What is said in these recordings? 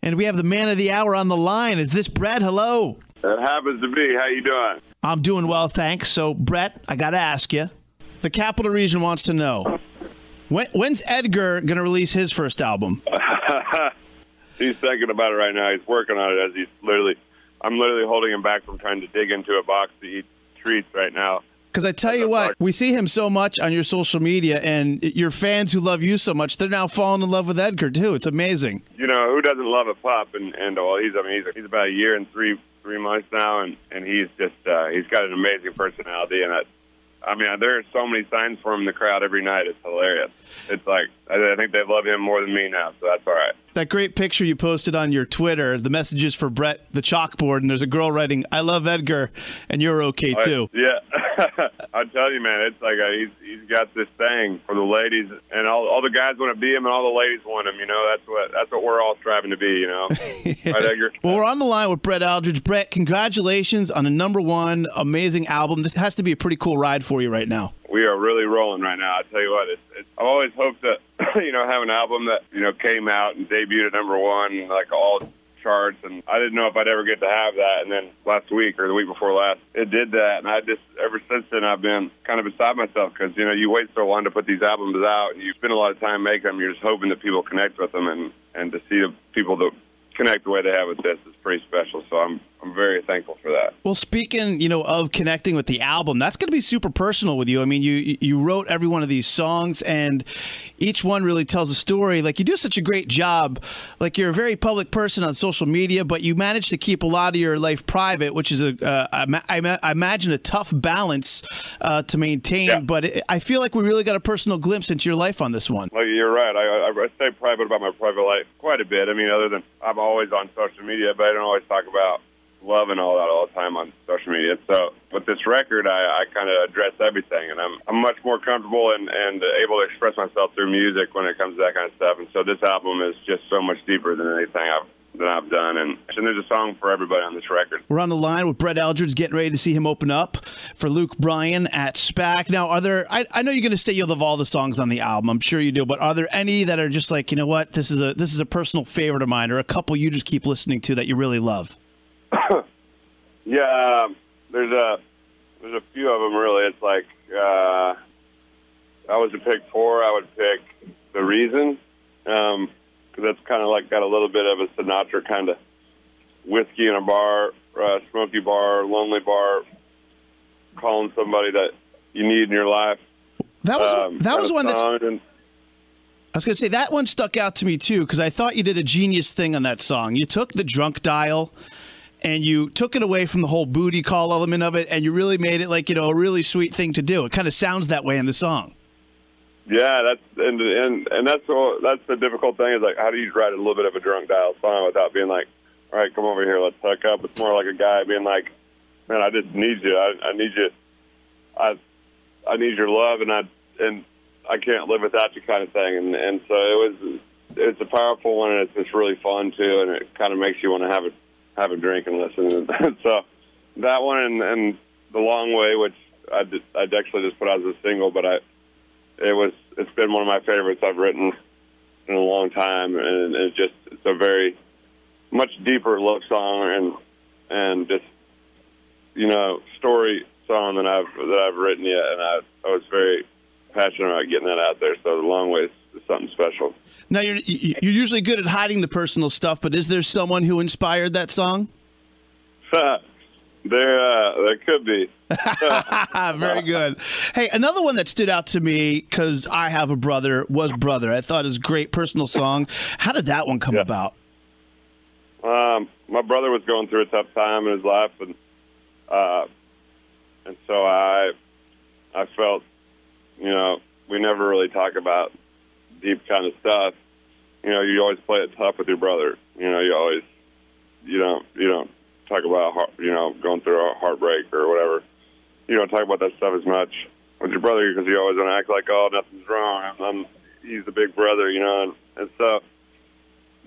And we have the man of the hour on the line. Is this Brett? Hello. It happens to be. How you doing? I'm doing well, thanks. So, Brett, I got to ask you. The Capital Region wants to know, when's Edgar going to release his first album? He's thinking about it right now. He's working on it as I'm literally holding him back from trying to dig into a box to eat treats right now. Because I tell you what, we see him so much on your social media, and your fans who love you so much, they're now falling in love with Edgar, too. It's amazing. You know, who doesn't love a pup? And well, he's about a year and three months now, and he's just he's got an amazing personality. And there are so many signs for him in the crowd every night. It's hilarious. It's like, I think they love him more than me now, so that's all right. That great picture you posted on your Twitter, the messages for Brett, the chalkboard, and there's a girl writing, "I love Edgar," and you're okay, too. Yeah. I tell you, man, it's like he's got this thing for the ladies, and all the guys want to be him, and all the ladies want him. You know, that's what we're all striving to be. You know, right, Edgar? Well, we're on the line with Brett Eldredge. Brett, congratulations on a #1 amazing album. This has to be a pretty cool ride for you right now. We are really rolling right now. I tell you what, I've always hoped to, have an album that came out and debuted at #1, like all charts, and I didn't know if I'd ever get to have that. And then last week or the week before last, it did that, and I just ever since then I've been kind of beside myself because you wait so long to put these albums out, and you spend a lot of time making them. You're just hoping that people connect with them, and to see the people that connect the way they have with this is pretty special. So I'm very thankful for that. Well, speaking, of connecting with the album, that's going to be super personal with you. I mean, you wrote every one of these songs, and each one really tells a story. Like, you do such a great job. Like, you're a very public person on social media, but you manage to keep a lot of your life private, which is I imagine a tough balance to maintain. Yeah. But I feel like we really got a personal glimpse into your life on this one. Well, you're right. I stay private about my private life quite a bit. I mean, other than I'm always on social media, but I don't always talk about love and all that all the time on social media. So with this record, I kind of address everything, and I'm much more comfortable and able to express myself through music when it comes to that kind of stuff. And so this album is just so much deeper than anything I've done, and there's a song for everybody on this record. We're on the line with Brett Eldredge, getting ready to see him open up for Luke Bryan at SPAC. Now, are there? I know you're going to say you love all the songs on the album. I'm sure you do, but are there any that are just like, you know what, this is a personal favorite of mine, or a couple you just keep listening to that you really love? Yeah, there's a few of them really. It's like I was to pick 4, I would pick The Reason. Because that's kind of like got a little bit of a Sinatra kind of whiskey in a bar, smoky bar, lonely bar, calling somebody that you need in your life. That was one that's. I was going to say that one stuck out to me too, because I thought you did a genius thing on that song. You took the drunk dial, and you took it away from the whole booty call element of it, and you really made it like a really sweet thing to do. It kind of sounds that way in the song. Yeah, that's the difficult thing is like, how do you write a little bit of a drunk dial song without being like, all right, come over here, let's hook up. It's more like a guy being like, man, I just need you. I need you. I need your love, and I can't live without you, kind of thing. And so it's a powerful one, and it's just really fun too, and it kind of makes you want to have a drink and listen. So that one and The Long Way, which I'd actually just put out as a single, but it's been one of my favorites I've written in a long time, and it's a very much deeper love song and just story song that I've written yet, and I was very passionate about getting that out there. So The Long Way is something special. Now you're usually good at hiding the personal stuff, but is there someone who inspired that song? There could be. Very good. Hey, another one that stood out to me, because I have a brother, was Brother. I thought it was a great personal song. How did that one come about? My brother was going through a tough time in his life, and so I felt, we never really talk about deep kind of stuff. You always play it tough with your brother. You don't talk about, going through a heartbreak or whatever. You don't talk about that stuff as much with your brother because you always want to act like, oh, nothing's wrong. He's the big brother, and so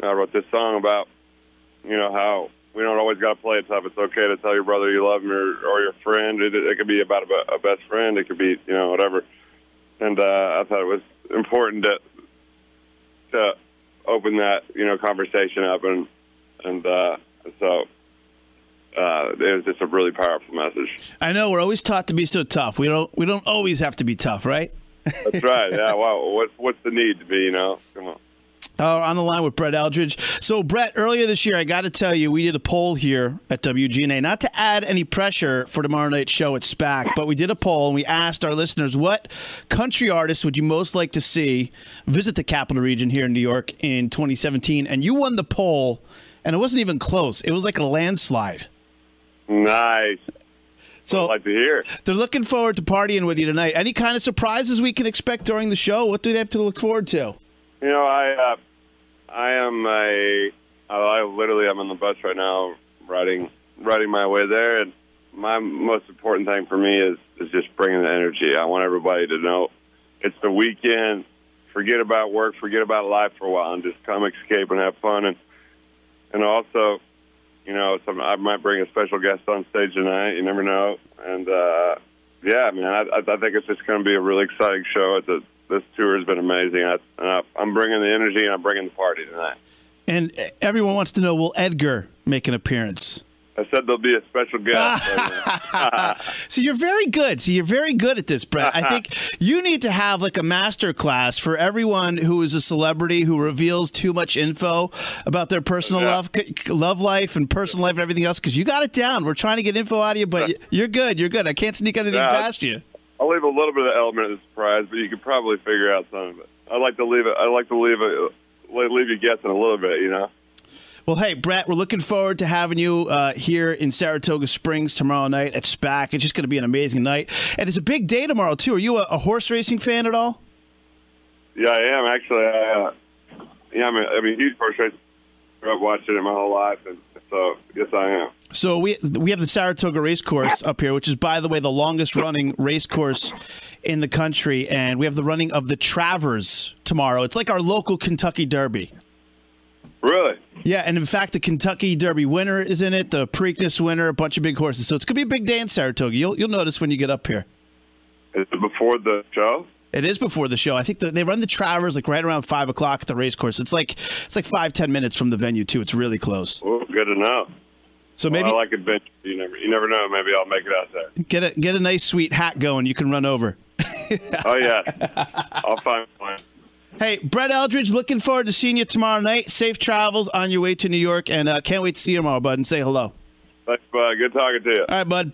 I wrote this song about, how we don't always got to play it tough. It's okay to tell your brother you love him or your friend. It could be about a best friend. It could be, whatever. And I thought it was important to open that, conversation up. And And so it was just a really powerful message. I know we're always taught to be so tough. We don't always have to be tough, right? That's right. Yeah. Wow. What's the need to be? You know, come on. On the line with Brett Eldredge. So, Brett, earlier this year, I got to tell you, we did a poll here at WGNA, not to add any pressure for tomorrow night's show at SPAC, but we did a poll, and we asked our listeners, what country artists would you most like to see visit the capital region here in New York in 2017? And you won the poll, and it wasn't even close. It was like a landslide. Nice. So I'd like to hear. They're looking forward to partying with you tonight. Any kind of surprises we can expect during the show? What do they have to look forward to? You know, I literally I'm on the bus right now, riding my way there, and my most important thing for me is just bringing the energy. I want everybody to know it's the weekend. Forget about work, forget about life for a while, and just come escape and have fun. And also, you know, I might bring a special guest on stage tonight. You never know. And yeah, man, I think it's just going to be a really exciting show. This tour has been amazing. I'm bringing the energy, and I'm bringing the party tonight. And everyone wants to know, will Edgar make an appearance? I said there'll be a special guest. So you're very good. You're very good at this, Brett. I think you need to have like a master class for everyone who is a celebrity who reveals too much info about their personal love life and personal life and everything else, because you got it down. We're trying to get info out of you, but you're good. You're good. I can't sneak anything past you. I'll leave a little bit of the element of the surprise, but you could probably figure out some of it. I like to leave you guessing a little bit, you know. Well, hey, Brett, we're looking forward to having you here in Saratoga Springs tomorrow night at SPAC. It's just going to be an amazing night. And it's a big day tomorrow, too. Are you a horse racing fan at all? Yeah, I am, actually. I'm a huge horse racer. I grew up watching it my whole life, and so yes, I am. So we have the Saratoga Race Course up here, which is, by the way, the longest-running race course in the country. And we have the running of the Travers tomorrow. It's like our local Kentucky Derby. Really? Yeah, and in fact, the Kentucky Derby winner is in it, the Preakness winner, a bunch of big horses. So it's going to be a big day in Saratoga. You'll notice when you get up here. Is it before the show? It is before the show. I think they run the Travers like right around 5 o'clock at the race course. It's like 5-10 minutes from the venue too. It's really close. Oh, good to know. So maybe I like adventure. You never know. Maybe I'll make it out there. Get a nice sweet hat going. You can run over. Oh yeah, I'll find one. Hey, Brett Eldredge, looking forward to seeing you tomorrow night. Safe travels on your way to New York, and can't wait to see you tomorrow, bud, and say hello. Thanks, bud. Good talking to you. All right, bud.